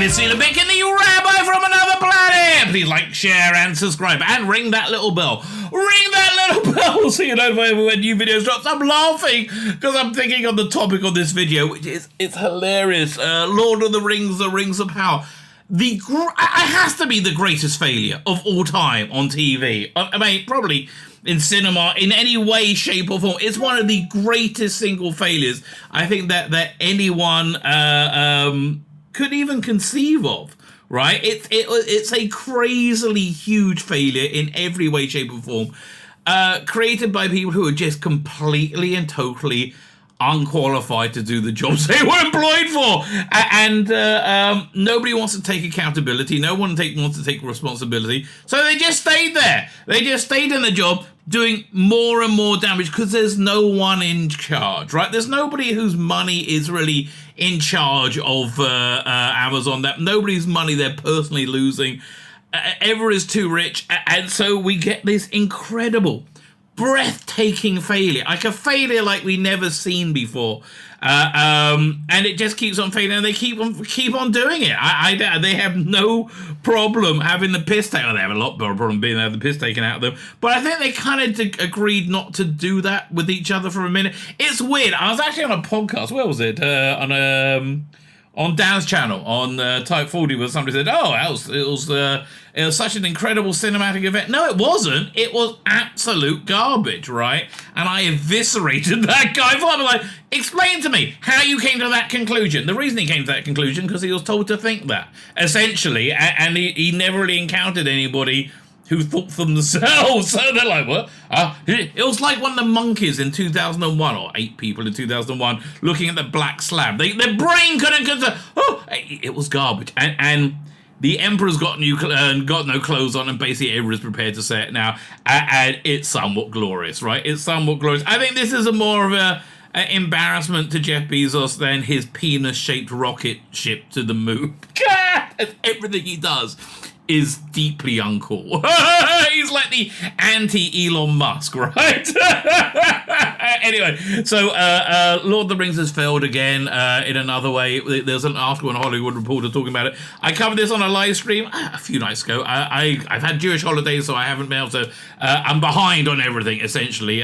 name is Tzvi Lebetkin, the Rabbi from another planet. Please like, share, and subscribe, and ring that little bell. Ring that little bell so you're notified when new videos drops. I'm laughing because I'm thinking on the topic of this video, which is it's hilarious. Lord of the Rings of Power. It has to be the greatest failure of all time on TV. I mean, probably in cinema, in any way, shape, or form. It's one of the greatest single failures I think that anyone could even conceive of. Right? It's a crazily huge failure in every way, shape, or form. Created by people who are just completely and totally unqualified to do the jobs they were employed for, and nobody wants to take accountability. No one wants to take responsibility, so they just stayed there. They just stayed in the job, doing more and more damage because there's no one in charge, right? There's nobody whose money is really in charge of Amazon. That nobody's money they're personally losing. Ever is too rich, and so we get this incredible, breathtaking failure, like a failure like we never seen before, and it just keeps on failing, and they keep on doing it. They have no problem having the piss taken. They have a lot more problem being having the piss taken out of them, but I think they kind of agreed not to do that with each other for a minute. It's weird. I was actually on a podcast. Where was it? On Dan's channel, on Type 40, where somebody said, it was such an incredible cinematic event. No, it wasn't. It was absolute garbage, right? And I eviscerated that guy. I'm like, explain to me how you came to that conclusion. The reason he came to that conclusion, because he was told to think that, essentially, and he never really encountered anybody who thought for themselves. So they're like, what? It was like one of the monkeys in 2001, or 8 people in 2001, looking at the black slab. Their brain couldn't consider. It was garbage. And the Emperor's got no clothes on, and basically everyone's prepared to say it now. And it's somewhat glorious, right? It's somewhat glorious. I think this is a more of an embarrassment to Jeff Bezos than his penis-shaped rocket ship to the moon. Everything he does is deeply uncool. He's like the anti-Elon Musk, right? Anyway, so Lord of the Rings has failed again in another way. There's an article in Hollywood Reporter talking about it. I covered this on a live stream a few nights ago. I've had Jewish holidays, so I haven't been able to. I'm behind on everything, essentially,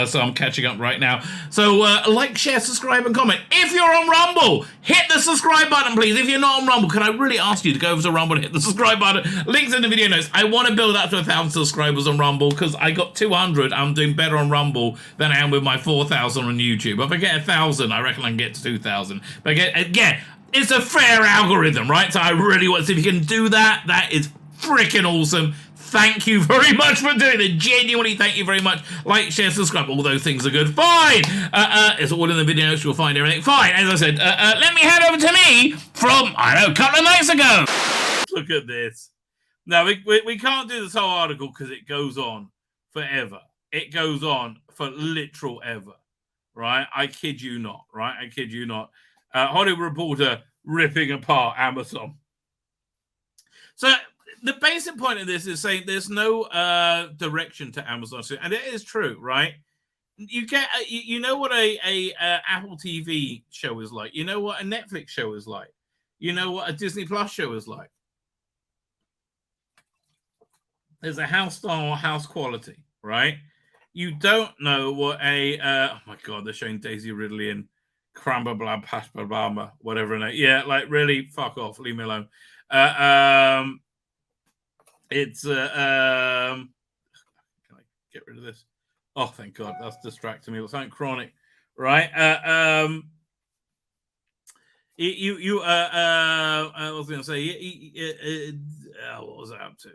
so I'm catching up right now. So like, share, subscribe, and comment. If you're on Rumble, hit the subscribe button, please. If you're not on Rumble, can I really ask you to go over to Rumble and hit the subscribe button? Links in the video notes. I want to build up to 1,000 subscribers on Rumble because I got 200. I'm doing better on Rumble than I am with my 4,000 on YouTube. If I get 1,000, I reckon I can get to 2,000. But again, it's a fair algorithm, right? So I really want to see if you can do that. That is freaking awesome. Thank you very much for doing it. Genuinely, thank you very much. Like, share, subscribe. All those things are good. Fine. It's all in the video notes. You'll find everything. Fine. As I said, let me head over to me from, I don't know, a couple of nights ago. Look at this. No, we can't do this whole article because it goes on forever. It goes on for literal ever, right? I kid you not, right? I kid you not. Hollywood Reporter ripping apart Amazon. So the basic point of this is saying there's no direction to Amazon, and it is true, right? You get, you know what a Apple TV show is like. You know what a Netflix show is like. You know what a Disney Plus show is like. There's a house style, house quality, right? You don't know what a oh my god, they're showing Daisy Ridley and Cramba Pash Babama, whatever. Yeah, like really, fuck off, leave me alone. It's can I get rid of this? Oh, thank God, that's distracting me. It's something chronic, right? I was going to say, what was I up to?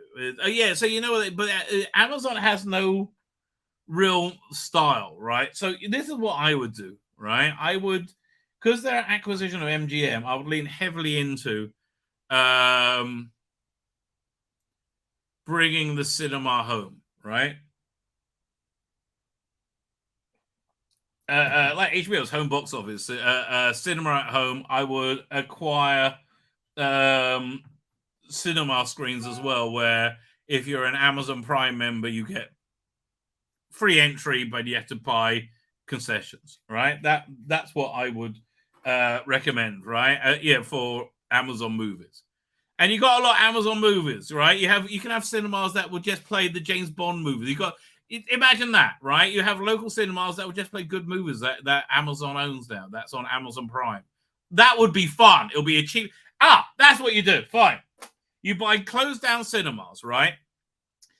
Yeah, so you know what? But Amazon has no real style, right? So this is what I would do, right? I would, because their acquisition of MGM, I would lean heavily into bringing the cinema home, right? Like HBO's home box office, cinema at home. I would acquire cinema screens as well, where if you're an Amazon Prime member, you get free entry, but you have to buy concessions, right? That's what I would recommend, right? Yeah, for Amazon movies. And you got a lot of Amazon movies, right? You can have cinemas that will just play the James Bond movies. Imagine that, right? You have local cinemas that will just play good movies that Amazon owns now. That's on Amazon Prime. That would be fun. It'll be a cheap. That's what you do. Fine. You buy closed down cinemas, right?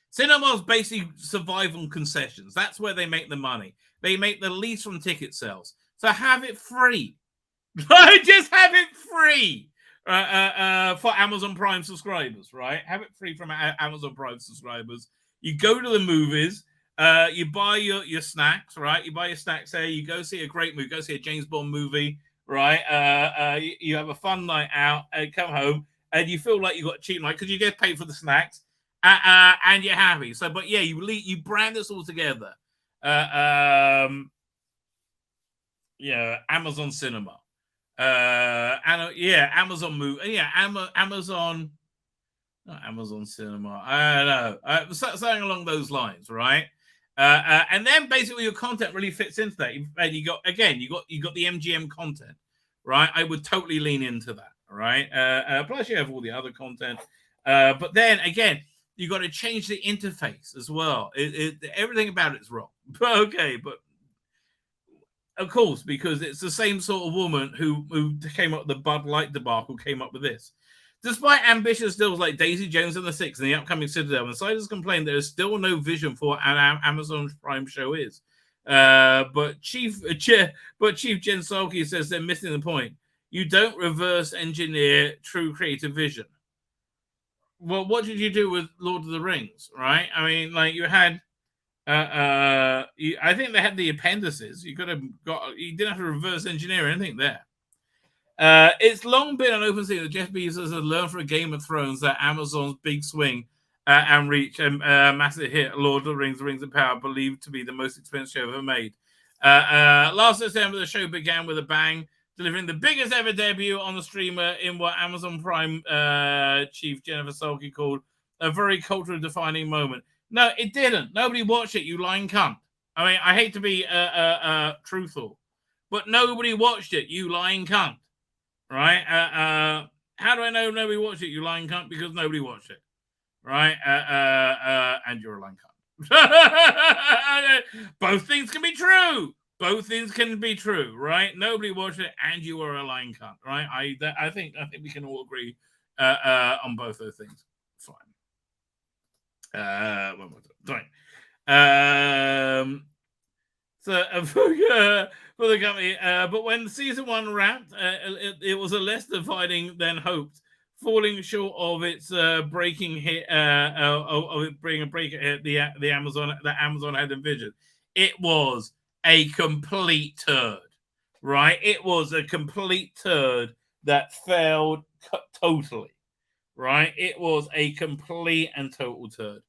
Cinemas basically survive on concessions. That's where they make the money. They make the least from ticket sales. So have it free. Just have it free. For Amazon Prime subscribers, right? Have it free from Amazon Prime subscribers. You go to the movies, you buy your snacks, right? You buy your snacks there, you go see a great movie, go see a James Bond movie, right? You have a fun night out and come home and you feel like you got a cheap night because you get paid for the snacks and you're happy. So, but yeah, you brand this all together. Amazon Cinema. Amazon movie. Amazon. Not Amazon Cinema. I don't know. Something along those lines, right? And then basically your content really fits into that. And you got the MGM content, right? I would totally lean into that, right? Plus you have all the other content, but then again, you got to change the interface as well. Everything about it's wrong. Okay, but. Of course, because it's the same sort of woman who came up with the Bud Light debacle, came up with this. Despite ambitious deals like Daisy Jones and the Six and the upcoming Citadel, insiders complain there is still no vision for what an Amazon Prime show is. But Chief Jen Psaki says they're missing the point. You don't reverse engineer true creative vision. Well, what did you do with Lord of the Rings, right? I mean, like you had. I think they had the appendices. You didn't have to reverse engineer anything there. It's long been an open secret that Jeff Bezos has learned from Game of Thrones that Amazon's big swing and reach and massive hit, Lord of the Rings, Rings of Power, believed to be the most expensive show ever made. Last December, the show began with a bang, delivering the biggest ever debut on the streamer in what Amazon Prime chief Jennifer Psaki called a very culturally defining moment. No, it didn't. Nobody watched it, you lying cunt. I mean, I hate to be truthful, but nobody watched it, you lying cunt. Right? How do I know nobody watched it, you lying cunt? Because nobody watched it. Right? And you're a lying cunt. Both things can be true. Both things can be true, right? Nobody watched it, and you are a lying cunt, right? I think we can all agree on both those things. Fine. One more time. For the company, but when season 1 wrapped, it was a less dividing than hoped, falling short of its breaking hit, of it bringing a break hit the Amazon that Amazon had envisioned. It was a complete turd, right? It was a complete turd that failed totally. Right, it was a complete and total turd.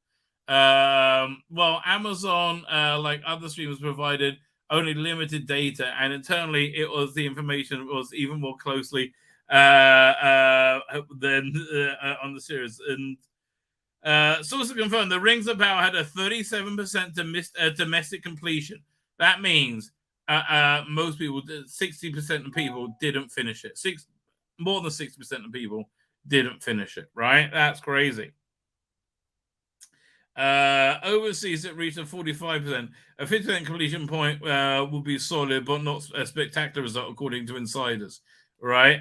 Well, Amazon, like other streamers, provided only limited data, and internally, the information was even more closely than on the series. And sources confirmed the Rings of Power had a 37% domestic completion. That means most people, 60% of people, didn't finish it. More than 60% of people didn't finish it, right? That's crazy. Overseas, it reached a 45%. A 50% completion point will be solid, but not a spectacular result, according to insiders, right?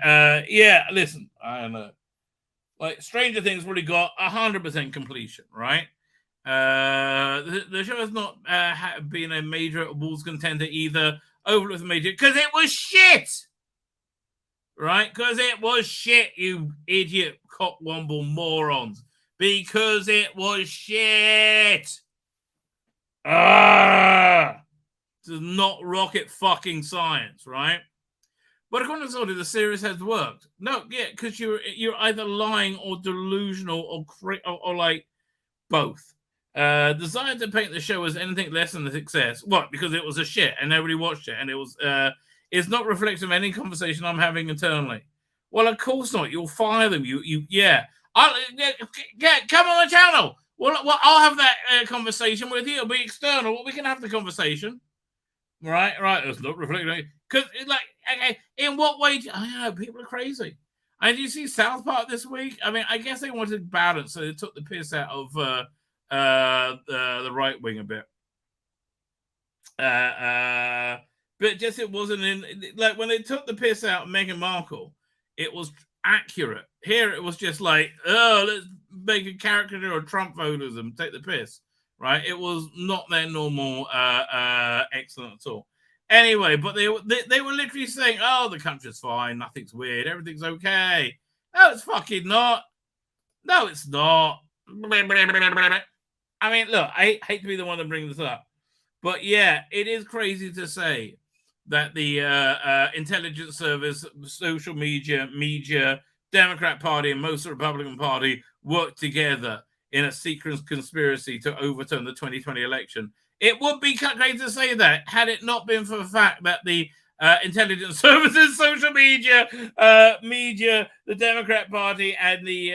Yeah, listen, I don't know. Like, Stranger Things really got 100% completion, right? The show has not been a major awards contender either. Overlooked major, because it was shit! Right? Because it was shit, you idiot cockwomble morons. Because it was shit. This is not rocket fucking science, right? But according to Saudi, the series has worked. No, yeah, because you're either lying or delusional or like both. Designed to paint the show as anything less than a success. What? Because it was a shit and nobody watched it, and it was it's not reflective of any conversation I'm having internally. Well, of course not. You'll fire them. Yeah. Come on the channel. Well, I'll have that conversation with you. It'll be external. We can have the conversation. Right. It's not reflecting. Because, like, okay, in what way? I know people are crazy. And did you see South Park this week? I mean, I guess they wanted balance, so they took the piss out of the right wing a bit. But just it wasn't in, like, when they took the piss out of Meghan Markle, it was accurate. Here it was just like, oh, let's make a caricature of Trump voters and take the piss, right? It was not their normal excellent at all. Anyway, but they were literally saying, oh, the country's fine, nothing's weird, everything's okay. No, it's fucking not. No, it's not. I mean, look, I hate to be the one to bring this up, but yeah, it is crazy to say that the intelligence service, social media, Democrat Party, and most of the Republican Party worked together in a secret conspiracy to overturn the 2020 election. It would be crazy to say that had it not been for the fact that the intelligence services, social media, the Democrat Party, and the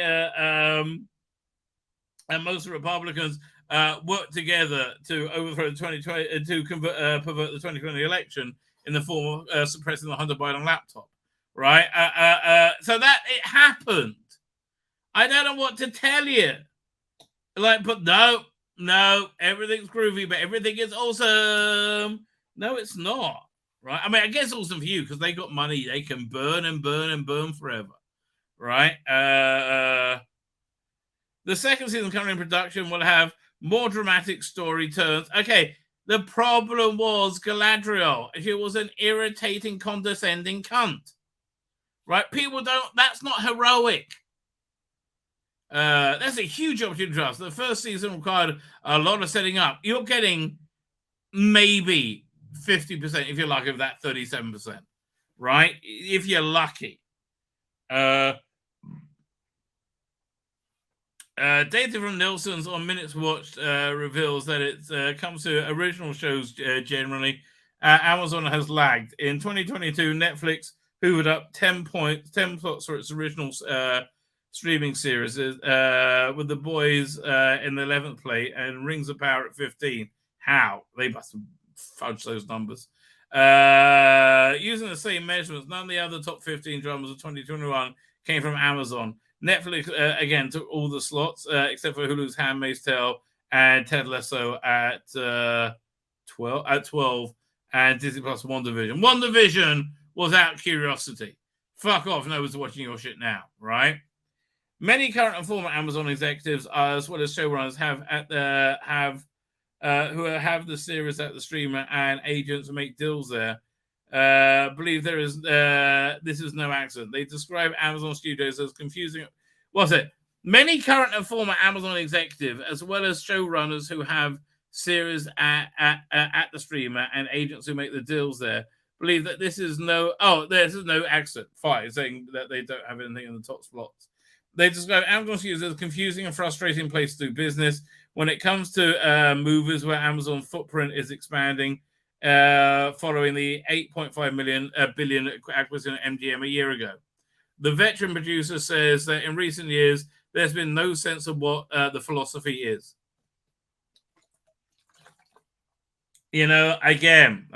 and most Republicans worked together to overthrow the 2020 to pervert the 2020 election in the form of suppressing the Hunter Biden laptop, right? So that it happened. I don't know what to tell you. Like, but no, everything's groovy, but everything is awesome. No, it's not, right? I mean, I guess awesome for you because they got money. They can burn and burn and burn forever, right? The second season coming in production will have more dramatic story turns. Okay, the problem was Galadriel. She was an irritating, condescending cunt. Right? People don't... That's not heroic. That's a huge opportunity for us. The first season required a lot of setting up. You're getting maybe 50%, if you're lucky, of that 37%. Right? If you're lucky. Data from Nielsen's on Minutes Watched reveals that it comes to original shows generally. Amazon has lagged. In 2022, Netflix hoovered up 10 slots for its original streaming series, with The Boys in the 11th place and Rings of Power at 15. How? They must have fudged those numbers. Using the same measurements, none of the other top 15 dramas of 2021 came from Amazon. Netflix, again, took all the slots, except for Hulu's Handmaid's Tale and Ted Lasso at 12, and Disney Plus WandaVision. WandaVision was out of curiosity. Fuck off, no one's watching your shit now, right? Many current and former Amazon executives, as well as showrunners, who have the series at the streamer and agents who make deals there, believe this is no accident. They describe Amazon Studios as confusing. What's it? Many current and former Amazon executive, as well as showrunners who have series at the streamer and agents who make the deals there, believe that this is no accident. Fine, saying that they don't have anything in the top slots. They describe Amazon Studios as a confusing and frustrating place to do business when it comes to movies where Amazon's footprint is expanding. Following the $8.5 billion acquisition of MGM a year ago. The veteran producer says that in recent years, there's been no sense of what the philosophy is. You know, again,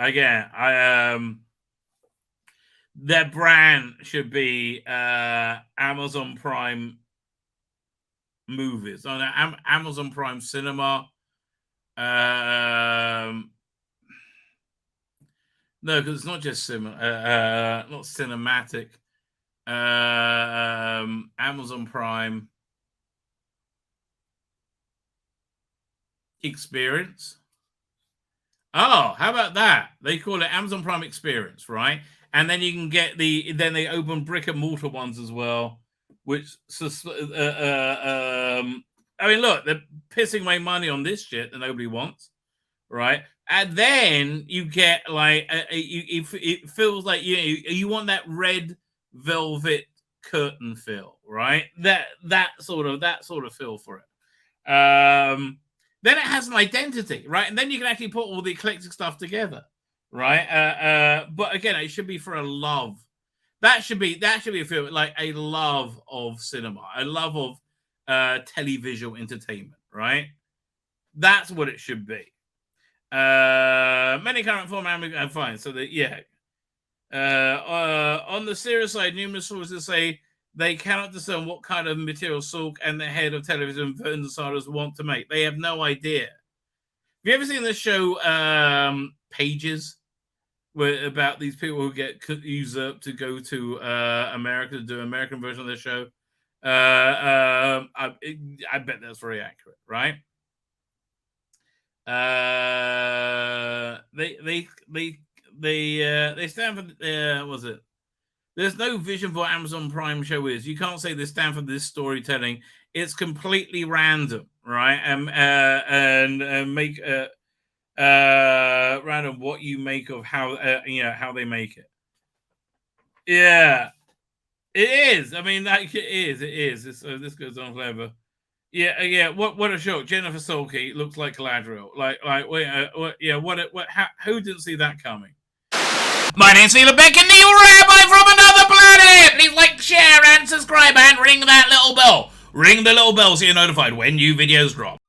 their brand should be Amazon Prime movies, on Amazon Prime Cinema. No, because it's not just not cinematic. Amazon Prime Experience. Oh, how about that? They call it Amazon Prime Experience, right? And then you can get then they open brick and mortar ones as well, which I mean, look, they're pissing away money on this shit that nobody wants, right? And then you get like it feels like you want that red velvet curtain feel, right? That sort of feel for it. Then it has an identity, right? And then you can actually put all the eclectic stuff together, right? But again, it should be for a love. That should be a feel like a love of cinema, a love of televisual entertainment, right? That's what it should be. Many current form fine. So on the serious side, numerous sources say They cannot discern what kind of material Salk and the head of television insiders want to make. They have no idea. Have you ever seen the show Pages? About these people who get usurped to go to America to do an American version of their show. I bet that's very accurate, right? They stand for was it? There's no vision for what Amazon Prime show is. You can't say they stand for this storytelling. It's completely random, right? And make random what you make of how how they make it. Yeah, it is. I mean, like it is. This goes on forever. Yeah. What a shock! Jennifer Sulky looks like Galadriel. Who didn't see that coming? My name's Tzvi Lebetkin, the Rabbi from another planet. Please like, share, and subscribe, and ring that little bell. Ring the little bell so you're notified when new videos drop.